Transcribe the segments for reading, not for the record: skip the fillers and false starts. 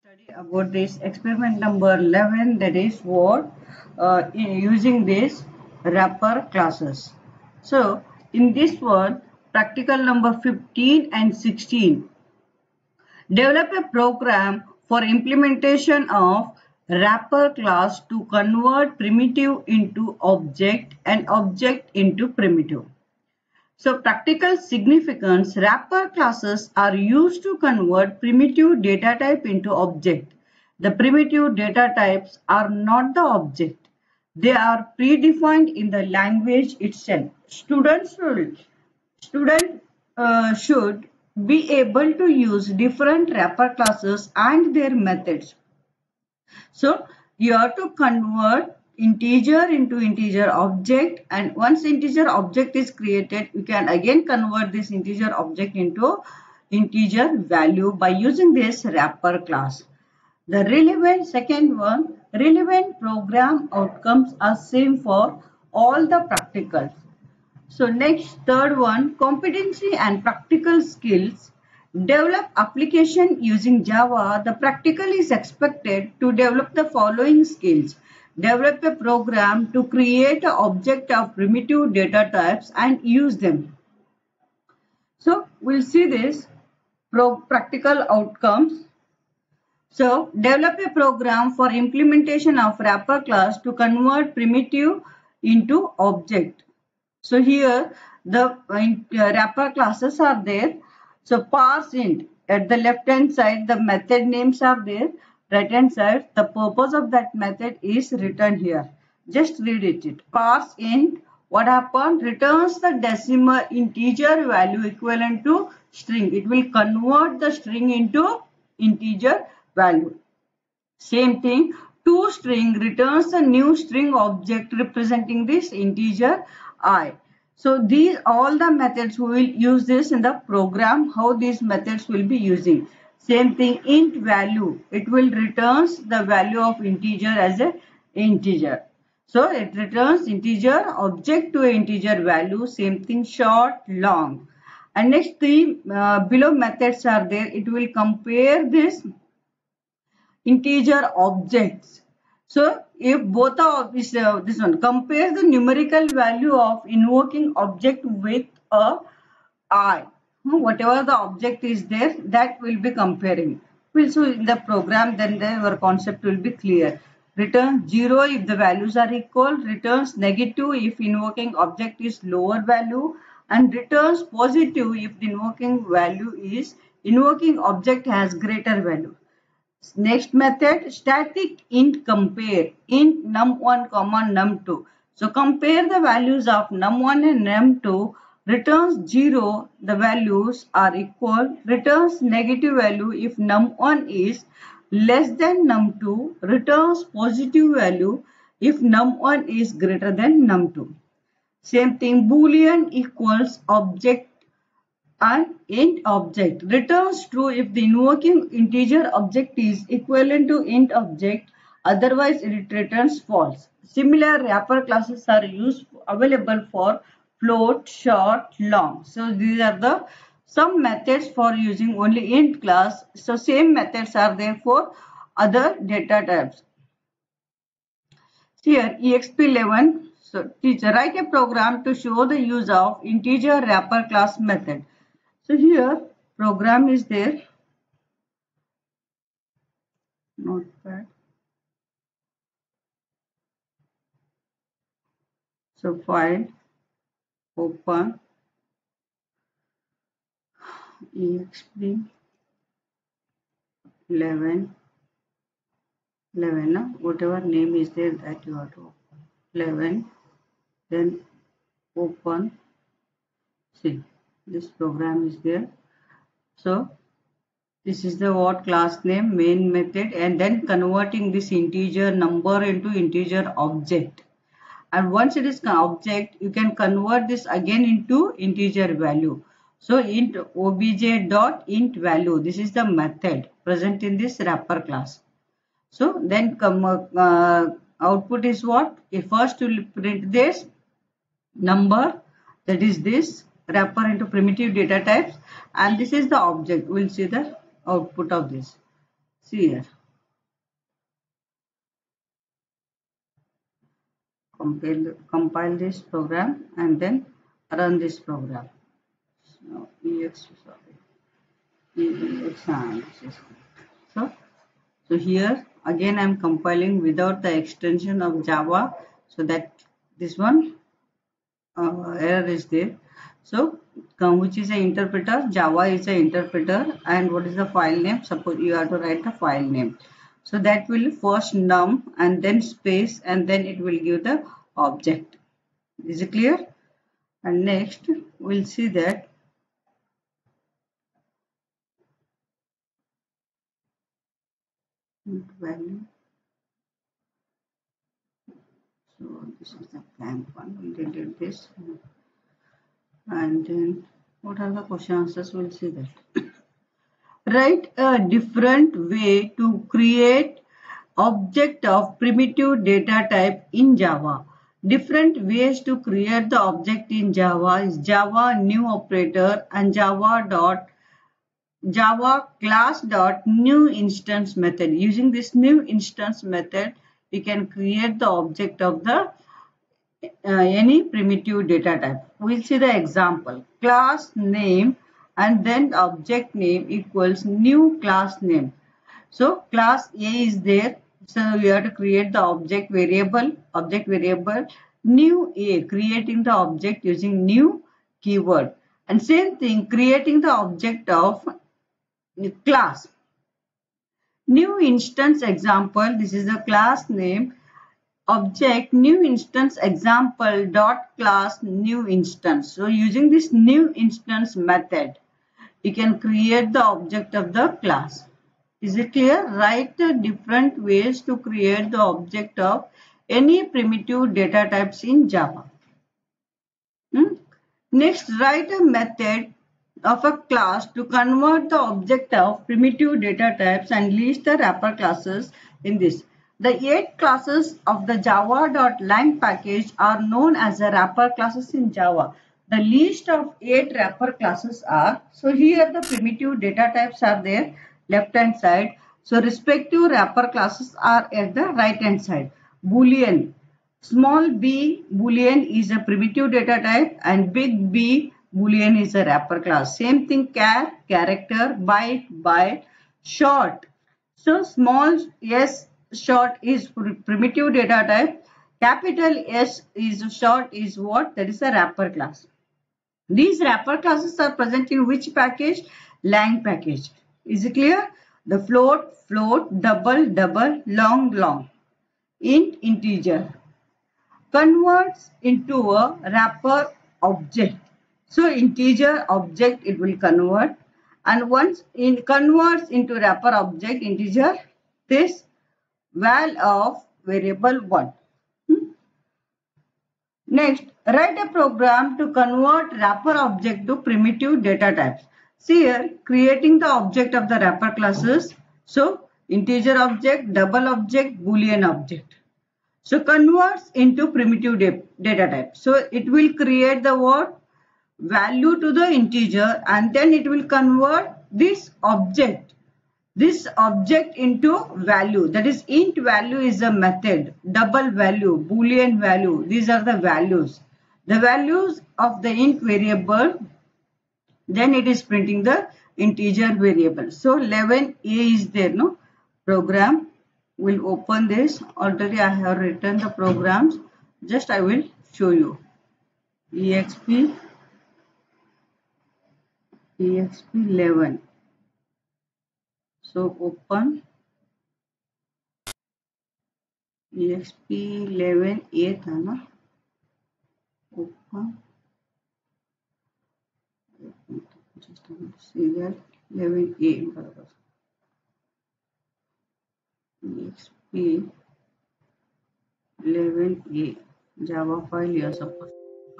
study about this experiment number 11, that is what using this wrapper classes. So in this one, practical number 15 and 16, develop a program for implementation of wrapper class to convert primitive into object and object into primitive. So practical significance, wrapper classes are used to convert primitive data type into object. The primitive data types are not the object. They are predefined in the language itself. Students should be able to use different wrapper classes and their methods. So you have to convert integer into integer object, and once integer object is created, you can again convert this integer object into integer value by using this wrapper class. The second one, relevant program outcomes are same for all the practicals. So next, third one, competency and practical skills. Develop application using Java. The practical is expected to develop the following skills. Develop a program to create an object of primitive data types and use them. So we'll see this practical outcomes. So develop a program for implementation of wrapper class to convert primitive into object. So here the wrapper classes are there. So parse int, at the left hand side the method names are there. Right hand side the purpose of that method is written here. Just read it. Parse int, what happened? Returns the decimal integer value equivalent to string. It will convert the string into integer value. Same thing, toString returns a new string object representing this integer I. So these all the methods we will use this in the program, how these methods will be using. Same thing, int value, it will returns the value of integer as a integer. So it returns integer object to integer value. Same thing, short, long. And next the below methods are there. It will compare this integer objects. So if both of this one, compare the numerical value of invoking object with a I. Whatever the object is there, that will be comparing. We'll see in the program, then our concept will be clear. Return 0 if the values are equal, returns negative if invoking object is lower value, and returns positive if the invoking object has greater value. Next method, static int compare, int num1 comma num2. So compare the values of num1 and num2, returns 0, the values are equal, returns negative value if num1 is less than num2, returns positive value if num1 is greater than num2. Same thing, boolean equals object and int object, returns true if the invoking integer object is equivalent to int object, otherwise it returns false. Similar wrapper classes are available for float, short, long. So these are the some methods for using only int class. So same methods are there for other data types. Here exp11, so teacher, write a program to show the use of integer wrapper class method. So here program is there, notepad. So file, open, exp11, whatever name is there that you have to open. 11, then open. See, this program is there. So this is the what class name, main method, and then converting this integer number into integer object. And once it is object, you can convert this again into integer value. So int obj.int value, this is the method present in this wrapper class. So then output is what? First you will print this number, that is this wrapper into primitive data types, and this is the object. We'll see the output of this. See here, compile this program and then run this program. So, so, so here again I am compiling without the extension of Java, so that this one error is there. So which is an interpreter? Java is an interpreter, and what is the file name? Suppose you have to write the file name. So that will first num and then space and then it will give the object. Is it clear? And next we'll see that value. So this is the blank one. We'll delete this. And then what are the question answers? We'll see that. Write a different way to create object of primitive data type in Java. Different ways to create the object in Java is Java new operator and Java class dot new instance method. Using this new instance method, you can create the object of the any primitive data type. We'll see the example. Class name and then object name equals new class name. So class A is there. So we have to create the object variable new A, creating the object using new keyword. And same thing, creating the object of class. New instance example, this is the class name, object new instance example dot class new instance. So using this new instance method, you can create the object of the class. Is it clear? Write the different ways to create the object of any primitive data types in Java. Next, write a method of a class to convert the object of primitive data types and list the wrapper classes in this. The 8 classes of the java.lang package are known as the wrapper classes in Java. The list of 8 wrapper classes are, so here the primitive data types are there, left hand side. So respective wrapper classes are at the right hand side. Boolean. Small b boolean is a primitive data type and big B boolean is a wrapper class. Same thing char, character, byte, short. So small s short is primitive data type. Capital S is short is what? That is a wrapper class. These wrapper classes are present in which package? Lang package. Is it clear? The float, double, long, int, integer converts into a wrapper object. So integer object it will convert, and once it converts into wrapper object integer, this val of variable 1. Next, write a program to convert wrapper object to primitive data types. See here, creating the object of the wrapper classes. So integer object, double object, boolean object. So converts into primitive data type. So it will create the what? Value to the integer, and then it will convert this object into value. That is int value is a method, double value, boolean value. These are the values. The values of the int variable, then it is printing the integer variable. So 11a is there, no? Program. We'll open this. Already I have written the programs. Just I will show you. exp 11. So open exp11a था ना, open just see that 11a बराबर exp11a Java file. You are supposed to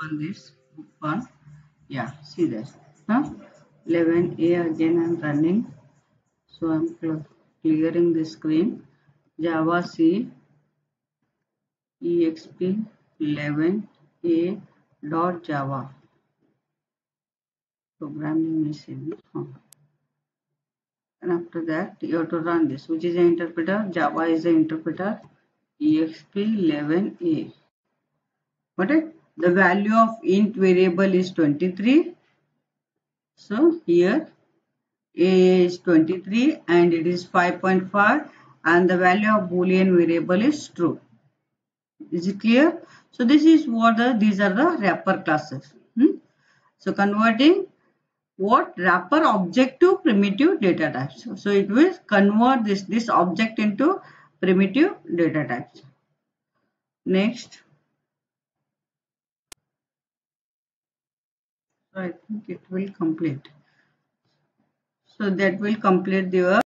open this. Open. Yeah, see this. Huh? 11a again I am running. So I am clearing the screen. Java C exp11a dot java. Program name is same. And after that you have to run this, which is an interpreter. Java is an interpreter. exp11a. What is the value of int variable is 23. So here a is 23 and it is 5.5 and the value of boolean variable is true. Is it clear? So this is what these are the wrapper classes. So converting what wrapper object to primitive data types. So it will convert this object into primitive data types. Next. So I think it will complete. So that will complete your